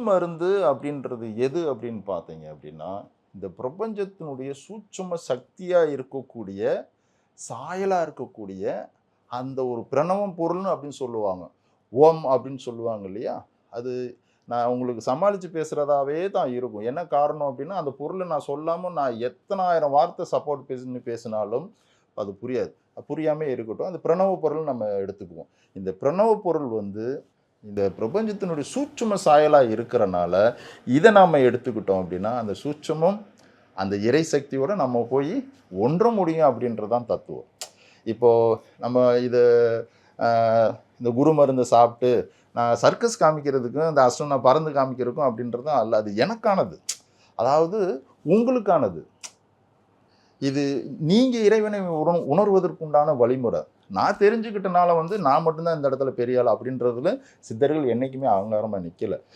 மருந்து அப்படின்றது எது அப்படின்னு பார்த்தீங்க அப்படின்னா, இந்த பிரபஞ்சத்தினுடைய சூட்சும சக்தியா இருக்கக்கூடிய, சாயலா இருக்கக்கூடிய அந்த ஒரு பிரணவம் பொருள்னு அப்படின்னு சொல்லுவாங்க. ஓம் அப்படின்னு சொல்லுவாங்க இல்லையா? அது நான் உங்களுக்கு சமாளிச்சு பேசுறதாவே தான் இருக்கும். என்ன காரணம் அப்படின்னா, அந்த பொருள நான் சொல்லாம நான் எத்தன 1000 வார்த்தை சப்போர்ட் பேசினாலும் அது புரியாது. புரியாமயே இருக்கட்டும். அந்த பிரணவ பொருள் நம்ம எடுத்துக்குவோம். இந்த பிரணவ பொருள் வந்து இந்த பிரபஞ்சத்தினுடைய சூட்சும சாயலா இருக்கிறனால, இத நாம எடுத்துக்கிட்டோம் அப்படின்னா, அந்த சூட்சுமம், அந்த இறை சக்தியோட நம்ம போய் ஒன்ற முடியும் அப்படின்றது தான் தத்துவம். இப்போ நம்ம இத அ இந்த குரு மருந்த சாப்பிட்டு, நான் சர்க்கஸ் காமிக்கிறதுக்கும், இந்த அஸ்ட்ரோன பறந்து காமிக்கிறதுக்கும் அப்படின்றதும் அல்ல. அது எனக்கானது. அதாவது உங்களுக்கானது. இது நீங்க இறைவனை உணர்வதற்குண்டான வழிமுறை. நான் தெரிஞ்சுக்கிட்டனால வந்து நான் மட்டும் தான் இந்த இடத்துல பெரிய ஆள் அப்படின்றதுல சித்தர்கள் என்னைக்குமே அகங்காரமா நிக்கல.